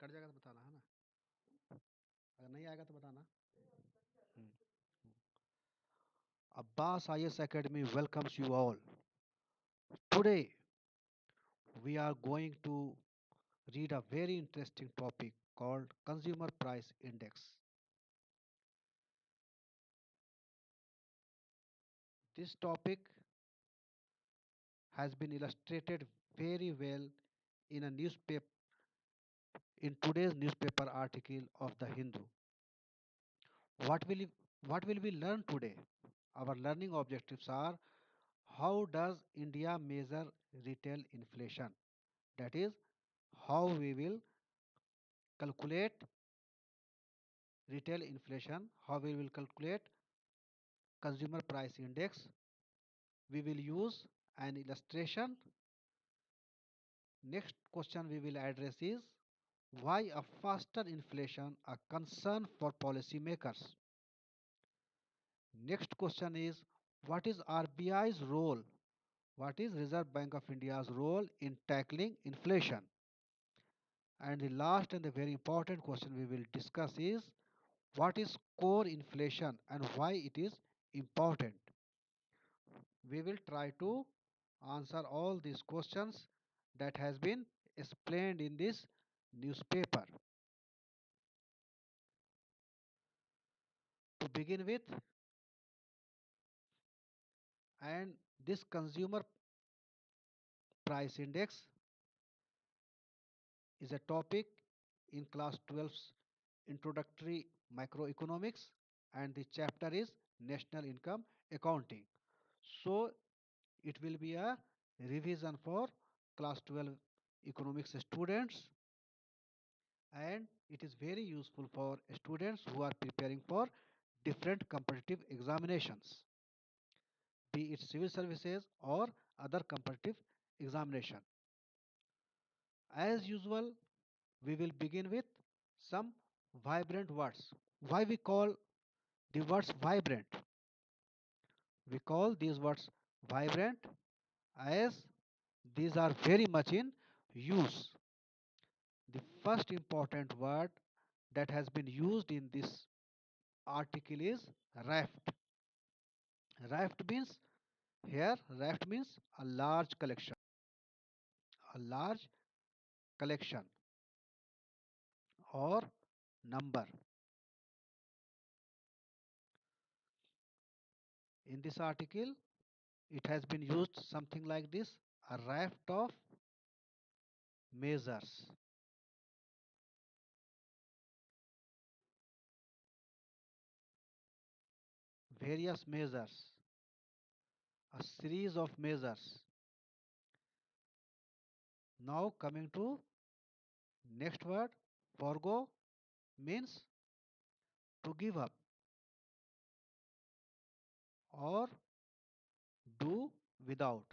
Cut जाएगा तो बताना है ना, अगर नहीं आएगा तो बताना। हम्म। Abbas IS Academy welcomes you all. Today we are going to read a very interesting topic called Consumer Price Index. This topic has been illustrated very well in a newspaper in today's newspaper article of the Hindu. What will you, what will we learn today? Our learning objectives are: how does India measure retail inflation? That is, how we will calculate retail inflation, how we will calculate consumer price index. We will use an illustration. Next question we will address is: why a faster inflation a concern for policymakers? Next question is: what is RBI's role? What is Reserve Bank of India's role in tackling inflation? And the last and the very important question we will discuss is: what is core inflation and why it is important? We will try to answer all these questions that has been explained in this newspaper. To begin with, and this consumer price index is a topic in class 12's introductory microeconomics, and the chapter is national income accounting. So it will be a revision for class 12 economics students, and it is very useful for students who are preparing for different competitive examinations, be it civil services or other competitive examination. As usual, we will begin with some vibrant words. Why we call the words vibrant? We call these words vibrant as these are very much in use. The first important word that has been used in this article is raft. Raft means, here raft means a large collection or number. In this article, it has been used something like this: a raft of measures, various measures, a series of measures. Now coming to next word, forgo means to give up or do without.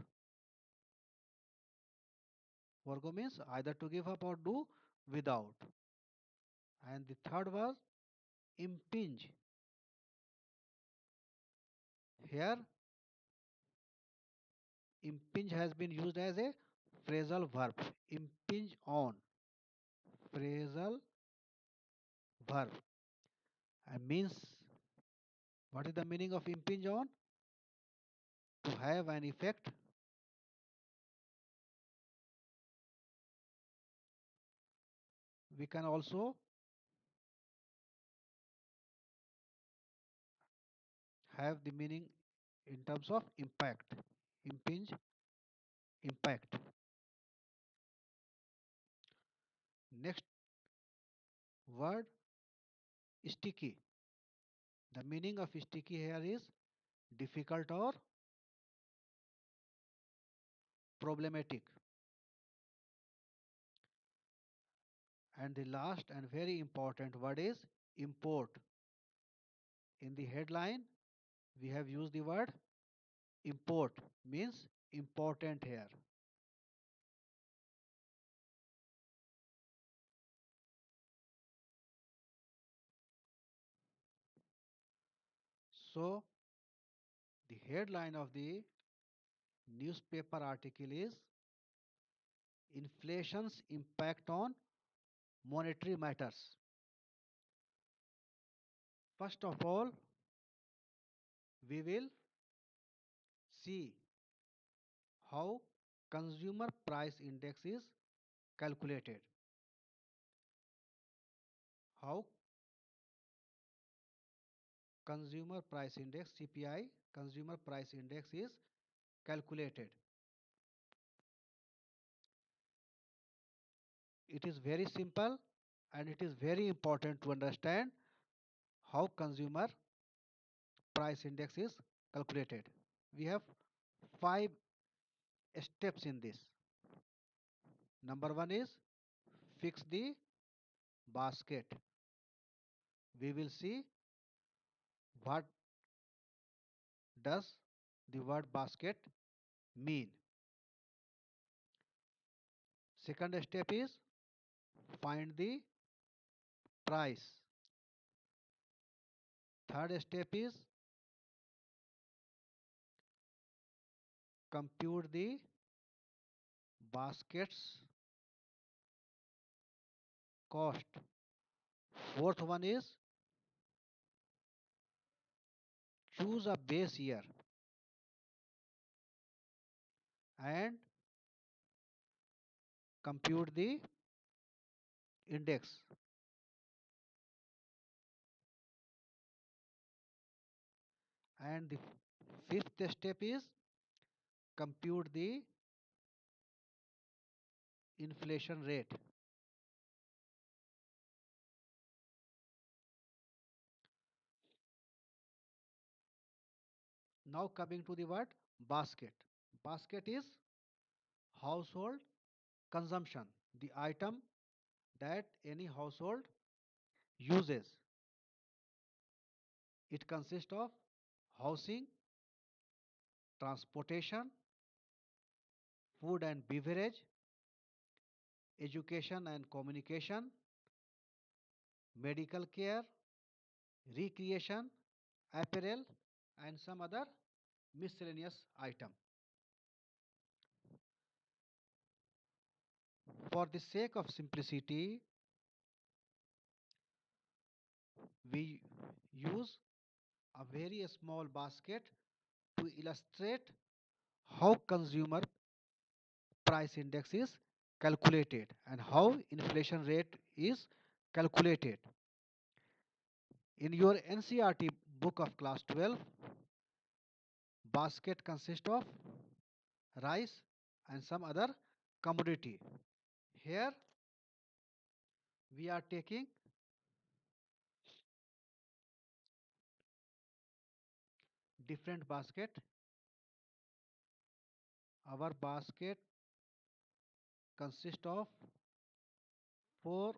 Forgo means either to give up or do without. And the third was impinge. Here impinge has been used as a phrasal verb. Impinge on, phrasal verb, and means, what is the meaning of impinge on? To have an effect. We can also have the meaning in terms of impact. Impinge, impact. Next word, sticky. The meaning of sticky here is difficult or problematic. And the last and very important word is import. In the headline, we have used the word import, means important here. So the headline of the newspaper article is: inflation's impact on monetary matters. First of all, we will see how consumer price index is calculated. How consumer price index CPI consumer price index is calculated. It is very simple and it is very important to understand how consumer price index is calculated. We have 5 steps in this. Number 1 is fix the basket. We will see what does the word basket mean. Second step is find the price. Third step is compute the basket's cost. Fourth one is choose a base year and compute the index. And the fifth step is compute the inflation rate. Now coming to the word basket. Basket is household consumption, the item that any household uses. It consists of housing, transportation, food and beverage, education and communication, medical care, recreation, apparel, and some other miscellaneous item. For the sake of simplicity, we use a very small basket to illustrate how consumer price index is calculated and how inflation rate is calculated. In your NCRT book of class 12, basket consists of rice and some other commodity. Here we are taking different basket. Our basket consists of 4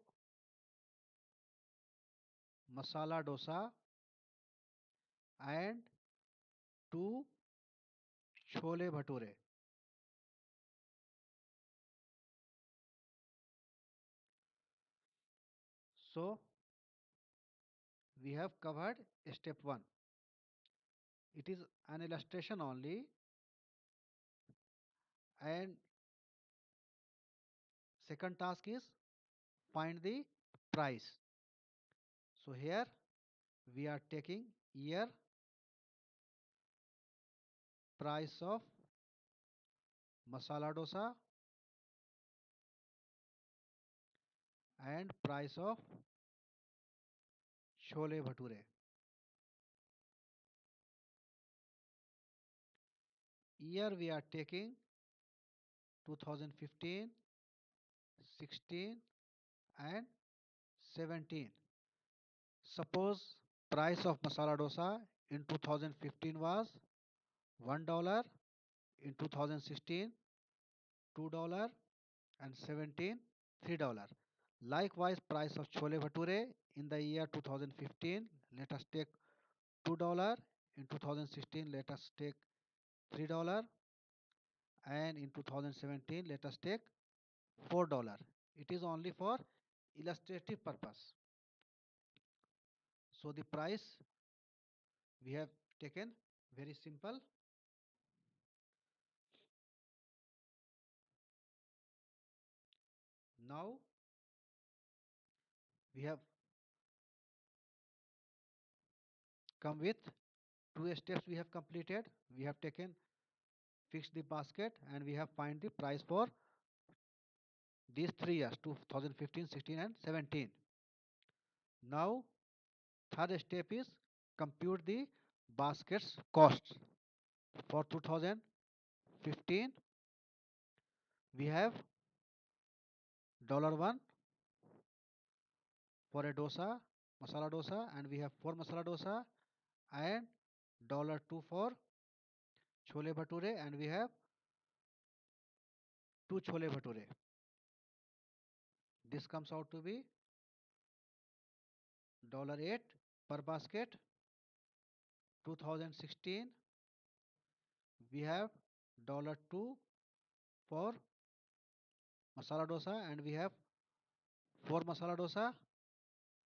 masala dosa and 2 chole bhature. So we have covered step 1. It is an illustration only, and second task is find the price. So here we are taking year, price of masala dosa and price of chole bhature. Year we are taking 2015, 16 and 17. Suppose price of masala dosa in 2015 was $1, in 2016 $2, and 17 $3. Likewise, price of chole bhature in the year 2015, let us take $2. In 2016, let us take $3, and in 2017, let us take $4. It is only for illustrative purpose. So the price we have taken very simple. Now We have come with two steps we have completed. We have taken fixed the basket and we have find the price for these 3 years 2015, 16 and 17. Now third step is compute the basket's costs. For 2015 we have $1 for a dosa, masala dosa, and we have 4 masala dosa, and $2 for chole bhature, and we have 2 chole bhature. This comes out to be $8 per basket. 2016 we have $2 for masala dosa, and we have 4 masala dosa,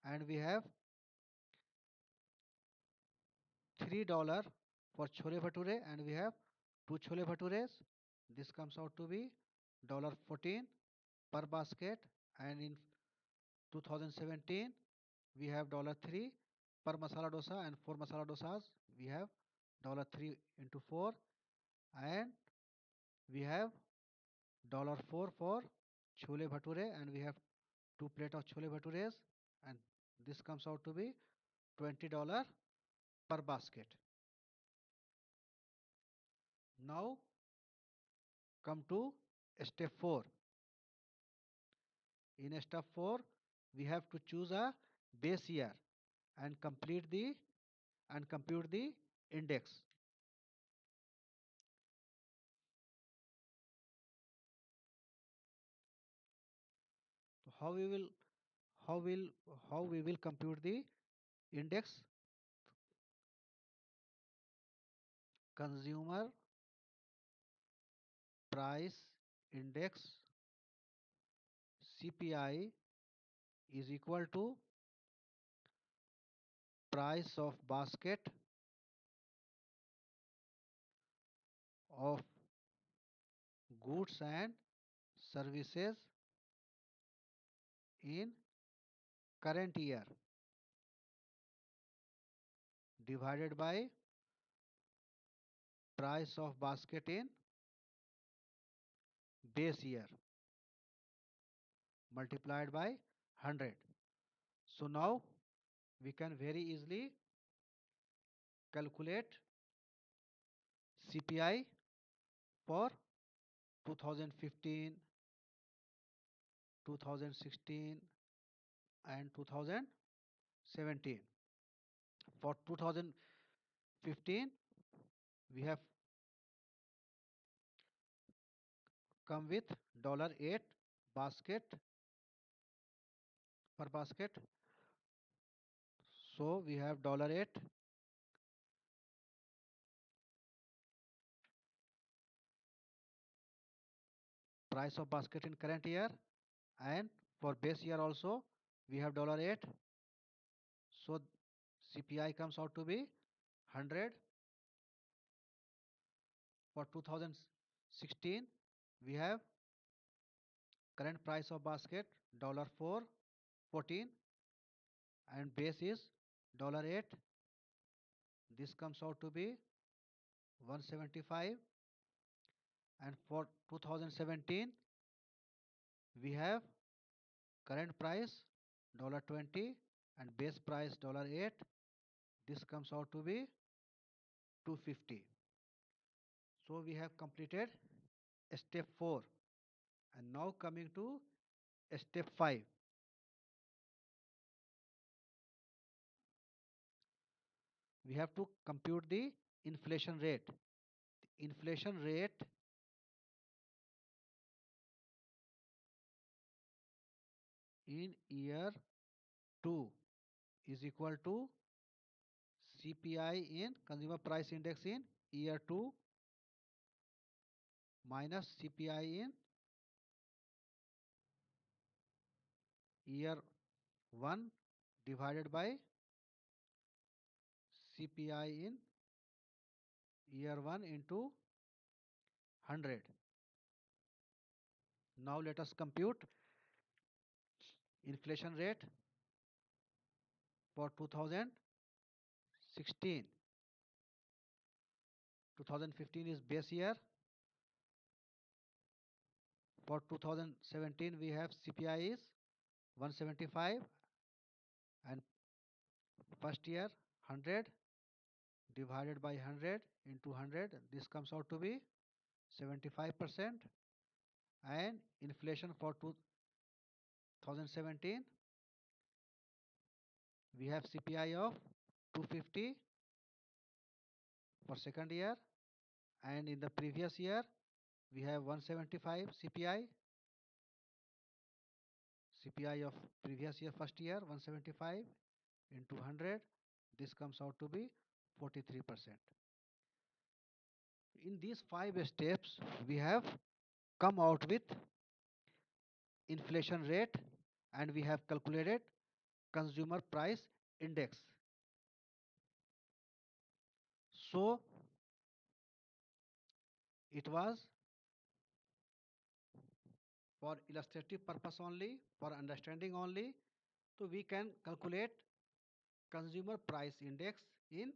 and we have $3 for chole bhature, and we have 2 chole bhatures. This comes out to be $14 per basket, and in 2017 we have $3 per masala dosa and 4 masala dosas. We have $3 into 4, and we have $4 for chole bhature, and we have 2 plate of chole bhatures, and this comes out to be $20 per basket. Now come to step 4. In step 4 we have to choose a base year and compute the index. So how will how we will compute the index? Consumer price index CPI is equal to price of basket of goods and services in current year divided by price of basket in base year multiplied by 100. So now we can very easily calculate CPI for 2015, 2016 and 2017. For 2015 we have come with $8 basket per basket. So we have $8 price of basket in current year, and for base year also we have $8. So CPI comes out to be 100. For 2016 we have current price of basket $4.14 and base is $8. This comes out to be 175, and for 2017 we have current price $20 and base price $8. This comes out to be 250. So we have completed step 4, and now coming to step 5. We have to compute the inflation rate. The inflation rate in year 2 is equal to CPI in consumer price index in year 2 minus CPI in year 1 divided by CPI in year 1 into 100. Now let us compute inflation rate. for 2016. 2015 is base year. For 2017 we have CPI is 175 and first year 100 divided by 100 into 100, this comes out to be 75%. And inflation for 2017 we have CPI of 250 for second year, and in the previous year we have 175 CPI of previous year first year 175 into 100, this comes out to be 43%. In these 5 steps we have come out with inflation rate and we have calculated consumer price index. So it was for illustrative purpose only, for understanding only. So we can calculate consumer price index in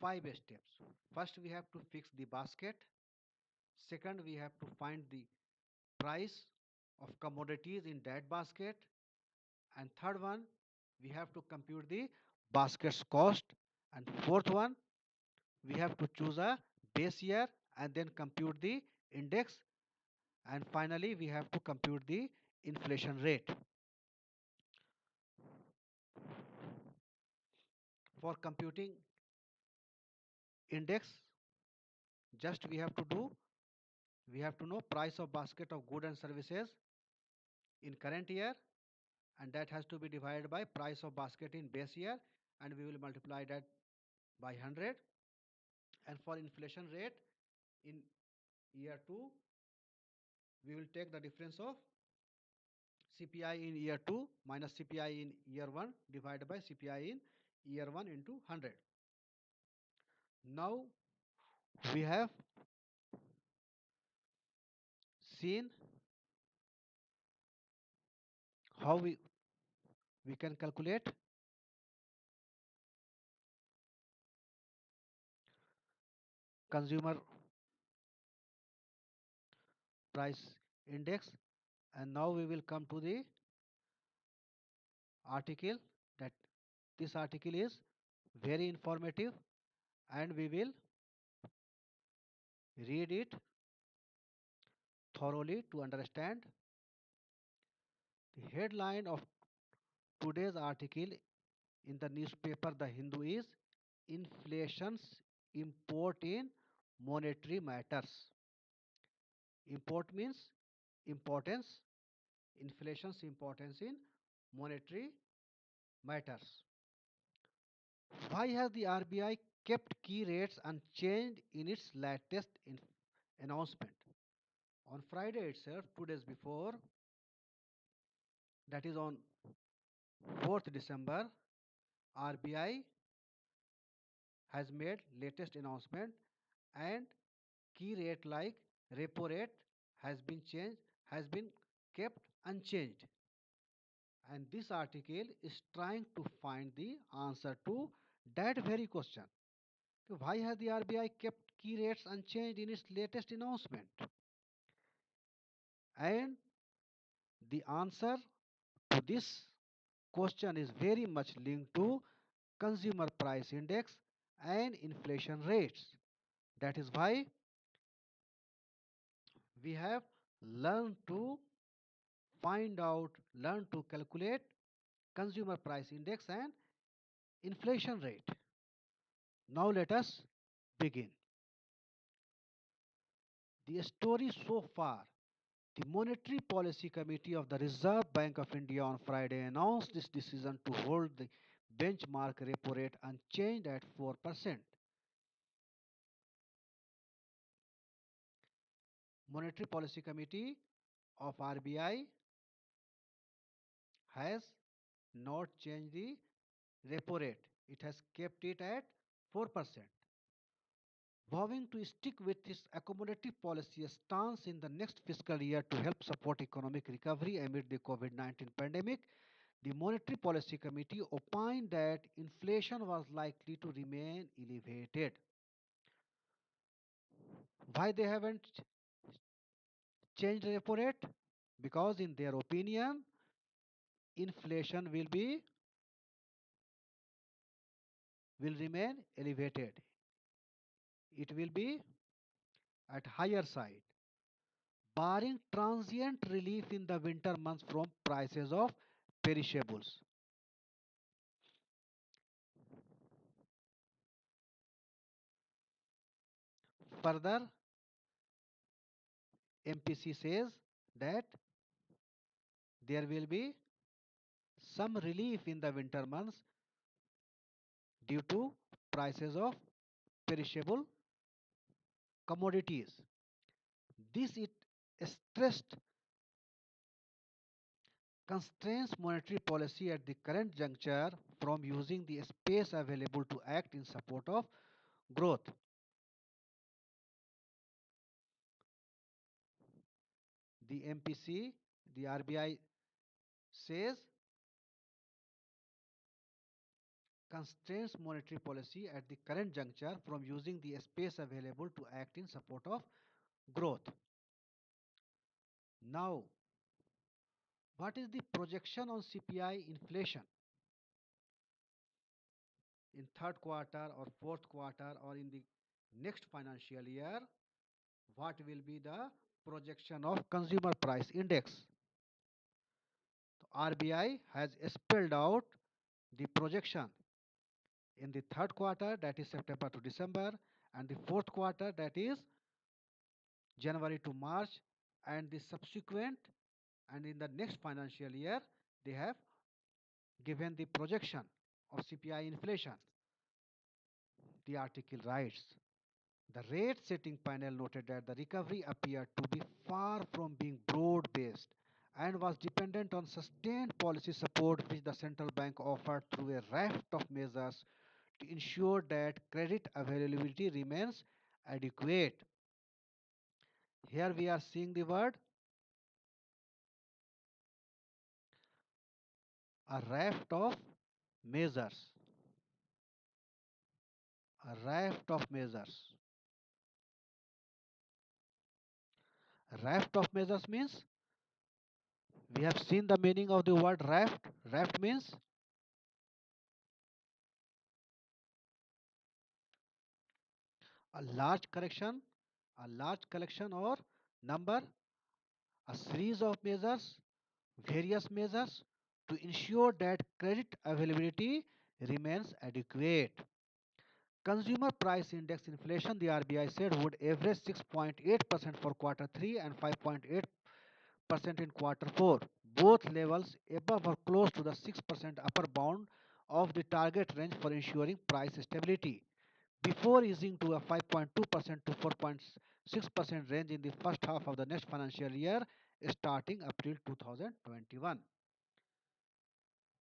5 steps. First we have to fix the basket. Second we have to find the price of commodities in that basket. And third one we have to compute the basket's cost. And fourth one we have to choose a base year and then compute the index. And finally we have to compute the inflation rate. For computing index, just we have to know price of basket of goods and services in current year, and that has to be divided by price of basket in base year, and we will multiply that by 100. And for inflation rate in year 2, we will take the difference of CPI in year 2 minus CPI in year 1 divided by CPI in year 1 into 100. Now we have seen how we can calculate consumer price index, and now we will come to the article. That this article is very informative and we will read it thoroughly to understand. The headline of today's article in the newspaper The Hindu is inflation's import in monetary matters. Import means importance, inflation's importance in monetary matters. Why has the RBI kept key rates unchanged in its latest announcement? On Friday itself, 2 days before, that is on 4th December, RBI has made latest announcement and key rate like repo rate has been kept unchanged. And this article is trying to find the answer to that very question. Why has the RBI kept key rates unchanged in its latest announcement? And the answer to this question is very much linked to consumer price index and inflation rates. That is why we have learned to learn to calculate consumer price index and inflation rate. Now let us begin. The story so far. The Monetary Policy Committee of the Reserve Bank of India on Friday announced this decision to hold the benchmark repo rate unchanged at 4%. Monetary Policy Committee of RBI has not changed the repo rate. It has kept it at 4%. Vowing to stick with its accommodative policy stance in the next fiscal year to help support economic recovery amid the COVID-19 pandemic, The Monetary Policy Committee opined that inflation was likely to remain elevated. Why they haven't changed repo rate? Because in their opinion, inflation will remain elevated. It will be at higher side, barring transient relief in the winter months from prices of perishables. Further, MPC says that there will be some relief in the winter months due to prices of perishable commodities. This it stressed constrains monetary policy at the current juncture from using the space available to act in support of growth. The MPC, the RBI says constrains monetary policy at the current juncture from using the space available to act in support of growth. Now, what is the projection on CPI inflation in third quarter or fourth quarter or in the next financial year? What will be the projection of consumer price index? RBI has spelled out the projection in the third quarter, that is September to December, and the fourth quarter, that is January to March, and the subsequent and in the next financial year they have given the projection of CPI inflation. The article writes, the rate setting panel noted that the recovery appeared to be far from being broad based and was dependent on sustained policy support which the central bank offered through a raft of measures to ensure that credit availability remains adequate. Here we are seeing the word a raft of measures. A raft of measures. A raft of measures means we have seen the meaning of the word raft. Raft means a large collection, or number, a series of measures, various measures to ensure that credit availability remains adequate. Consumer price index inflation, the RBI said, would average 6.8% for quarter 3 and 5.8% in quarter 4, both levels above or close to the 6% upper bound of the target range for ensuring price stability, before easing to a 5.2% to 4.6% range in the first half of the next financial year starting April 2021.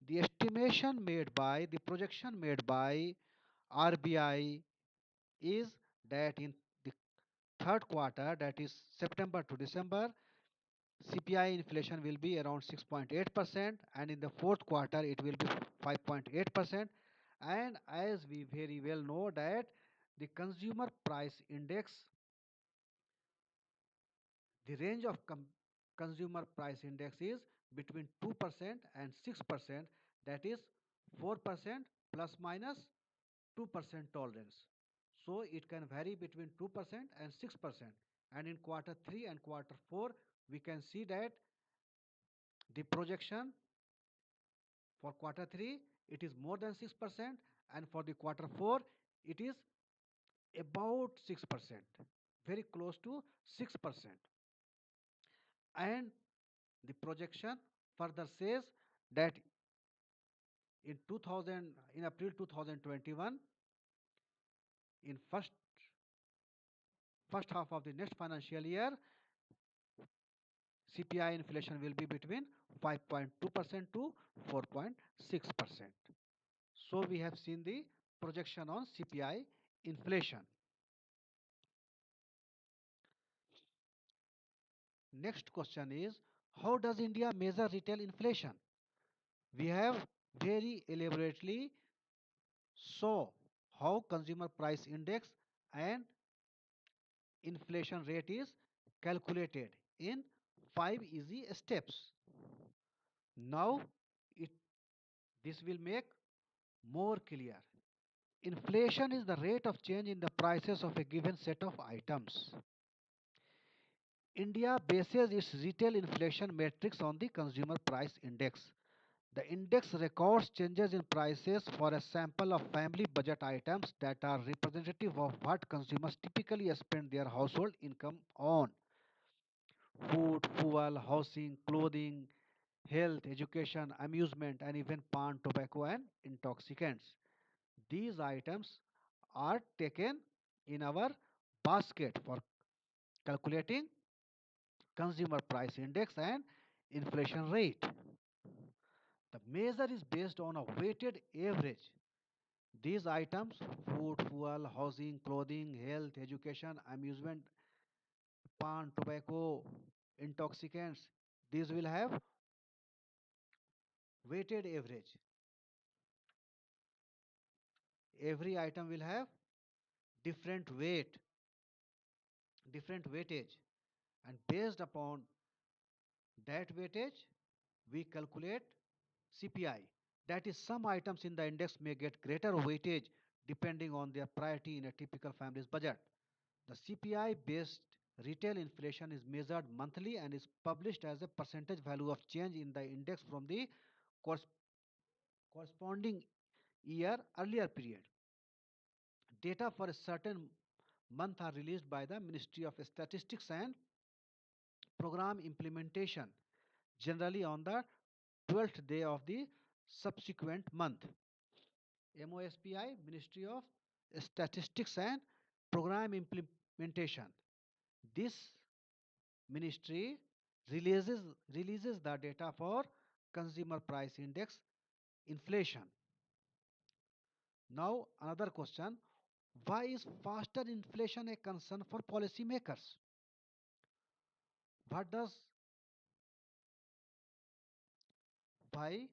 The projection made by RBI is that in the third quarter, that is September to December, CPI inflation will be around 6.8%, and in the fourth quarter it will be 5.8%. And as we very well know that the consumer price index, the range of consumer price index is between 2% and 6%, that is 4% plus minus 2% tolerance. So it can vary between 2% and 6%. And in quarter 3 and quarter 4, we can see that the projection for quarter 3 it is more than 6%, and for the quarter 4 it is about 6%, very close to 6%. And the projection further says that in April 2021, in first half of the next financial year, CPI inflation will be between 5.2% to 4.6%. So we have seen the projection on CPI inflation. Next question is, how does India measure retail inflation? We have very elaborately saw how consumer price index and inflation rate is calculated in 5 easy steps. Now it this will make more clear. Inflation is the rate of change in the prices of a given set of items. India bases its retail inflation matrix on the consumer price index. The index records changes in prices for a sample of family budget items that are representative of what consumers typically spend their household income on: food, fuel, housing, clothing, health, education, amusement, and even pan, tobacco, and intoxicants. These items are taken in our basket for calculating consumer price index and inflation rate. The measure is based on a weighted average. These items, food, fuel, housing, clothing, health, education, amusement, pan, tobacco, intoxicants, these will have weighted average. Every item will have different weight, different weightage, and based upon that weightage, we calculate CPI. That is, some items in the index may get greater weightage depending on their priority in a typical family's budget. The CPI based retail inflation is measured monthly and is published as a percentage value of change in the index from the corresponding year earlier period. Data for a certain month are released by the Ministry of Statistics and Program Implementation, generally on the 12th day of the subsequent month. MOSPI, Ministry of Statistics and Program Implementation. This ministry releases the data for consumer price index inflation. Now another question: why is faster inflation a concern for policymakers? What does why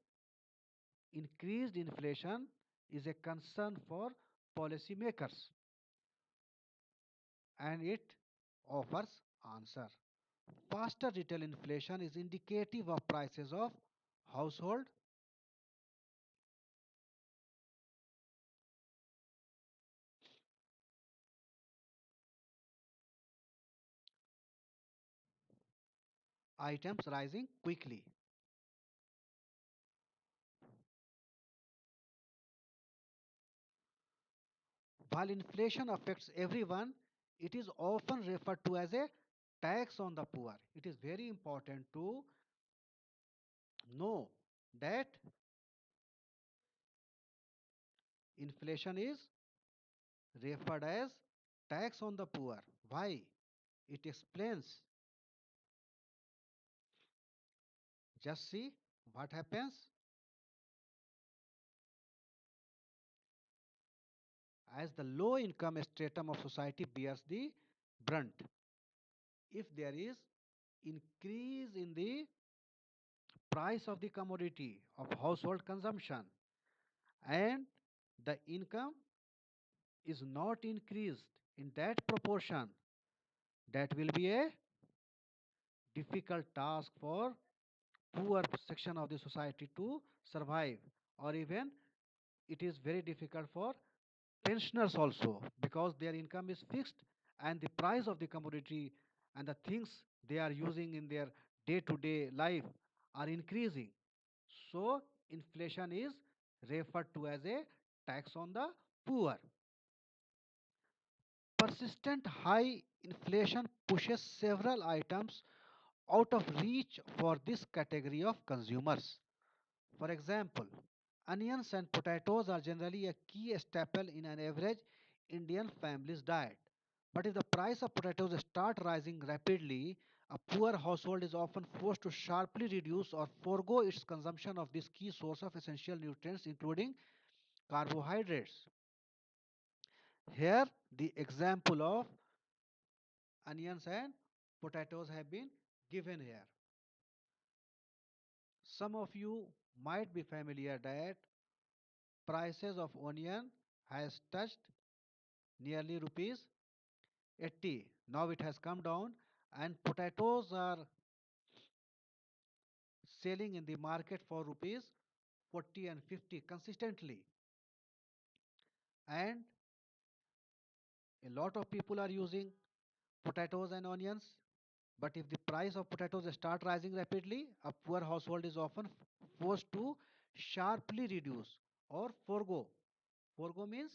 increased inflation is a concern for policymakers? And it offers answer. Faster retail inflation is indicative of prices of household items rising quickly. While inflation affects everyone, it is often referred to as a tax on the poor. It is very important to know that inflation is referred as tax on the poor. Why? It explains. Just see what happens as the low income stratum of society bears the brunt. If there is increase in the price of the commodity of household consumption and the income is not increased in that proportion, that will be a difficult task for poor section of the society to survive, or even it is very difficult for pensioners also, because their income is fixed and the price of the commodity and the things they are using in their day to day life are increasing. So inflation is referred to as a tax on the poor. Persistent high inflation pushes several items out of reach for this category of consumers. For example, onions and potatoes are generally a key staple in an average Indian family's diet. But if the price of potatoes start rising rapidly, a poor household is often forced to sharply reduce or forego its consumption of this key source of essential nutrients, including carbohydrates. Here, the example of onions and potatoes have been given here. Some of you might be familiar that prices of onion has touched nearly rupees 80. Now it has come down and potatoes are selling in the market for rupees 40 and 50 consistently. And a lot of people are using potatoes and onions. But if the price of potatoes start rising rapidly, a poor household is often forced to sharply reduce or forego. Forego means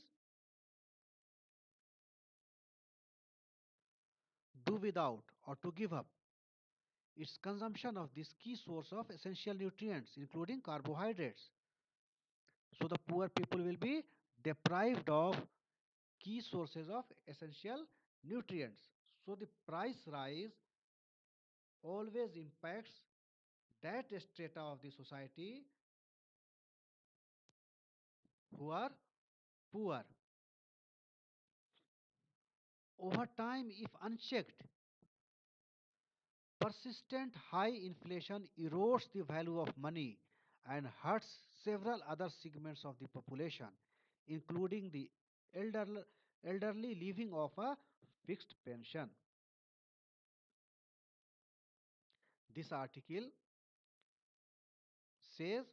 do without or to give up its consumption of this key source of essential nutrients, including carbohydrates. So the poor people will be deprived of key sources of essential nutrients. So the price rise always impacts that strata of the society who are poor. Over time, if unchecked, persistent high inflation erodes the value of money and hurts several other segments of the population, including the elderly, elderly living off a fixed pension. This article says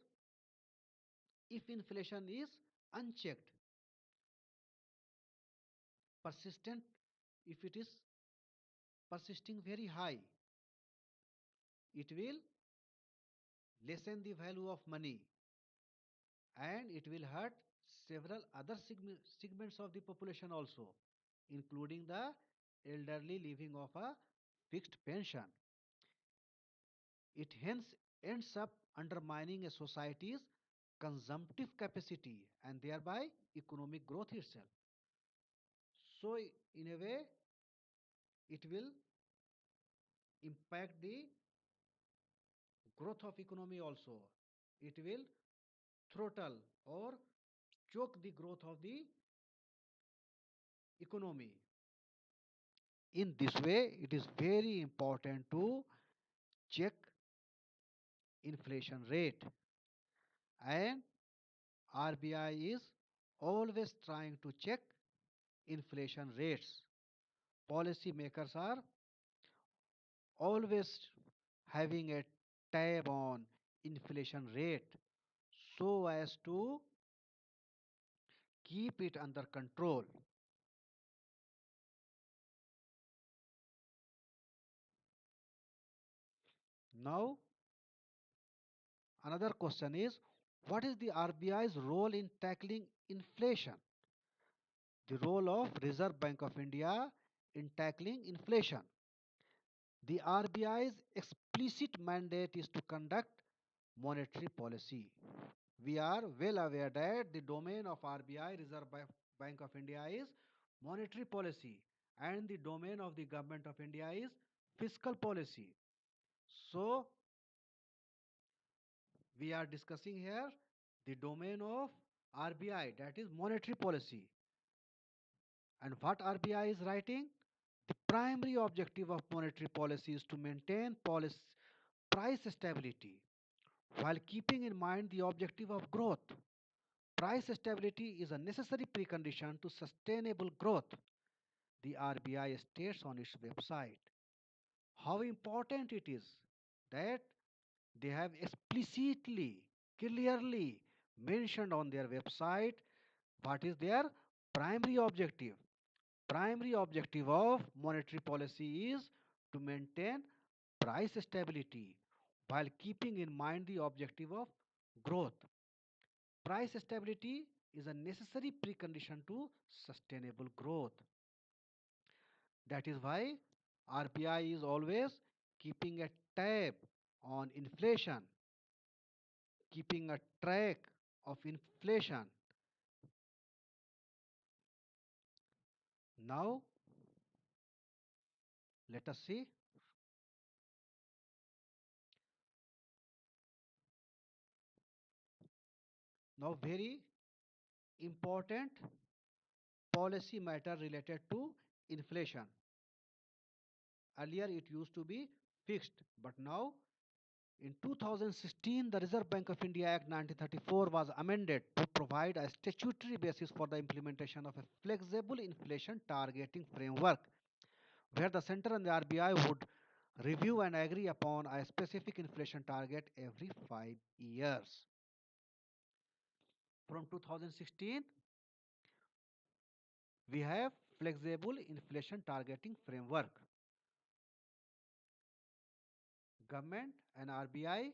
if inflation is unchecked, persistent, if it is persisting very high, it will lessen the value of money and it will hurt several other segments of the population also, including the elderly living off a fixed pension. It hence ends up undermining a society's consumptive capacity and thereby economic growth itself. So, in a way, it will impact the growth of economy also. It will throttle or choke the growth of the economy. In this way, it is very important to check inflation rate, and RBI is always trying to check inflation rates. Policy makers are always having a tab on inflation rate so as to keep it under control. Now, another question is, what is the RBI's role in tackling inflation? The role of Reserve Bank of India in tackling inflation. The RBI's explicit mandate is to conduct monetary policy. We are well aware that the domain of RBI, Reserve Bank of India, is monetary policy, and the domain of the Government of India is fiscal policy. So, we are discussing here the domain of RBI, that is monetary policy. And what RBI is writing? The primary objective of monetary policy is to maintain price stability while keeping in mind the objective of growth. Price stability is a necessary precondition to sustainable growth, the RBI states on its website. How important it is that they have explicitly, clearly mentioned on their website what is their primary objective. Primary objective of monetary policy is to maintain price stability while keeping in mind the objective of growth. Price stability is a necessary precondition to sustainable growth. That is why RBI is always keeping a tab on inflation, keeping a track of inflation. Now, let us see. Now, very important policy matter related to inflation. Earlier, it used to be fixed, but now In 2016, the Reserve Bank of India Act 1934 was amended to provide a statutory basis for the implementation of a flexible inflation targeting framework, where the center and the RBI would review and agree upon a specific inflation target every 5 years. From 2016, we have flexible inflation targeting framework. Government and RBI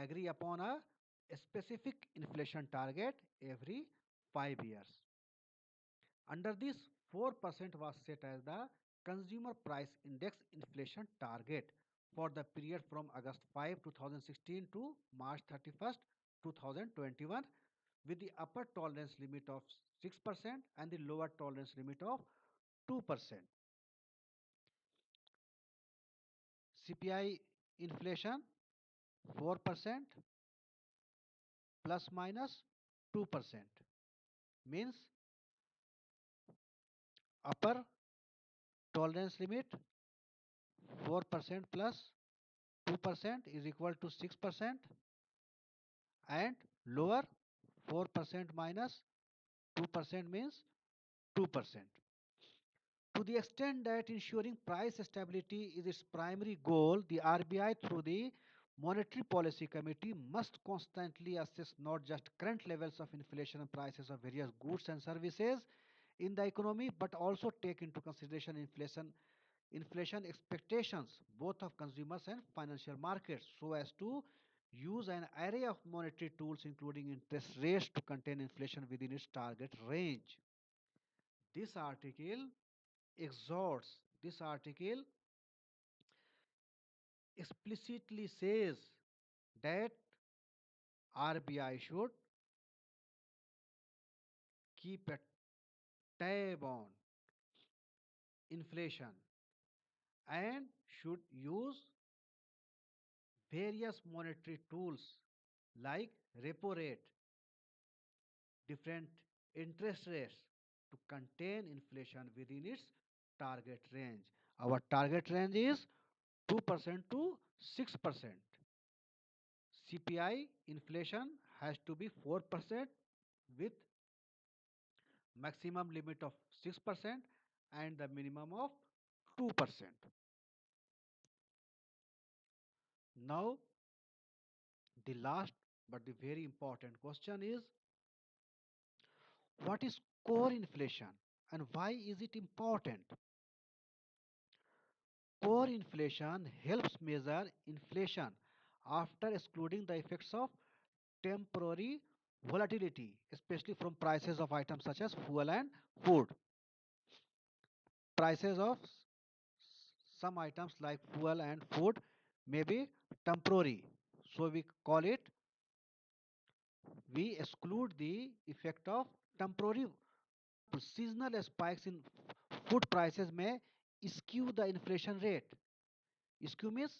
agree upon a specific inflation target every 5 years. Under this, 4% was set as the consumer price index inflation target for the period from August 5, 2016 to March 31st, 2021, with the upper tolerance limit of 6% and the lower tolerance limit of 2%. CPI inflation 4% plus minus 2% means upper tolerance limit 4% plus 2% is equal to 6% and lower 4% minus 2% means 2%. To the extent that ensuring price stability is its primary goal, the RBI through the Monetary Policy Committee must constantly assess not just current levels of inflation and prices of various goods and services in the economy, but also take into consideration inflation expectations both of consumers and financial markets, so as to use an array of monetary tools including interest rates to contain inflation within its target range. This article this article explicitly says that RBI should keep a tab on inflation and should use various monetary tools like repo rate, different interest rates to contain inflation within its target range. Our target range is 2% to 6%. CPI inflation has to be 4% with maximum limit of 6% and the minimum of 2%. Now, the last but the very important question is, what is core inflation and why is it important? Core inflation helps measure inflation after excluding the effects of temporary volatility, especially from prices of items such as fuel and food. Prices of some items like fuel and food may be temporary. So we exclude the effect of temporary. Seasonal spikes in food prices may skew the inflation rate. Skew means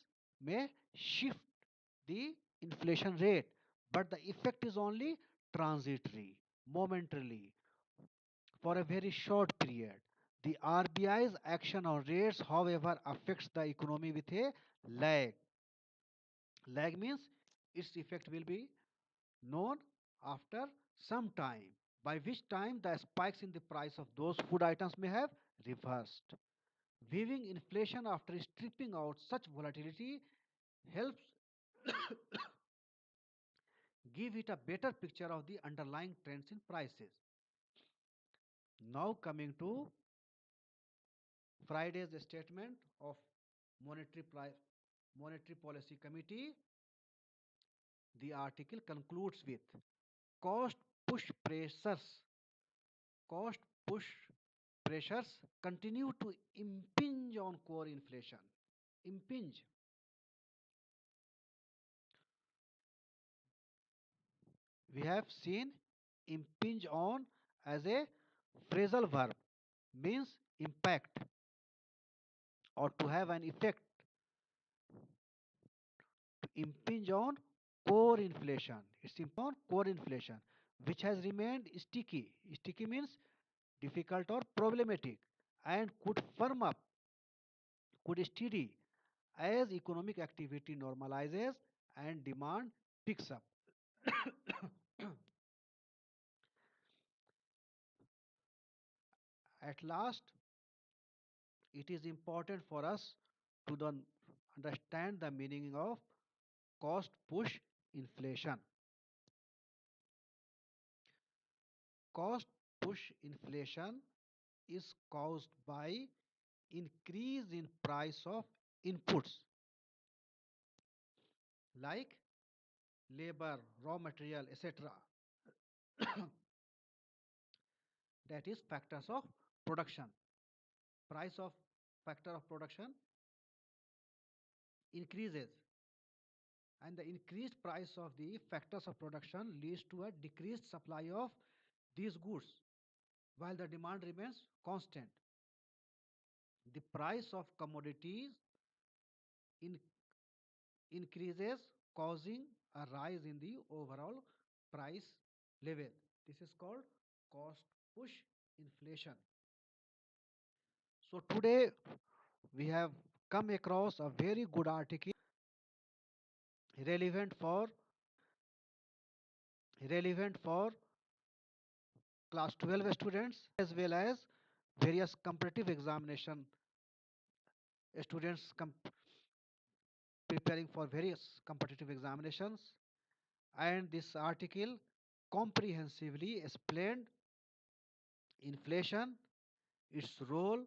may shift the inflation rate, but the effect is only transitory, momentarily, for a very short period. The RBI's action on rates, however, affects the economy with a lag. Lag means its effect will be known after some time, by which time the spikes in the price of those food items may have reversed. Viewing inflation after stripping out such volatility helps give it a better picture of the underlying trends in prices. Now coming to Friday's statement of Monetary Policy Committee, the article concludes with cost push pressures. Cost push pressures continue to impinge on core inflation. Impinge. We have seen impinge on as a phrasal verb, means impact or to have an effect, to impinge on core inflation. It's on core inflation, which has remained sticky. Sticky means difficult or problematic, and could firm up, could steady, as economic activity normalizes and demand picks up. At last, it is important for us to understand the meaning of cost push inflation. Cost push inflation is caused by increase in price of inputs like labor, raw material, etc. That is factors of production. Price of factor of production increases, and the increased price of the factors of production leads to a decreased supply of these goods while the demand remains constant. The price of commodities in increases, causing a rise in the overall price level. This is called cost push inflation. So today we have come across a very good article relevant for relevant for class 12 students as well as various competitive examination students preparing for various competitive examinations, and this article comprehensively explained inflation, its role,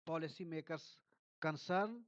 policymakers' concern,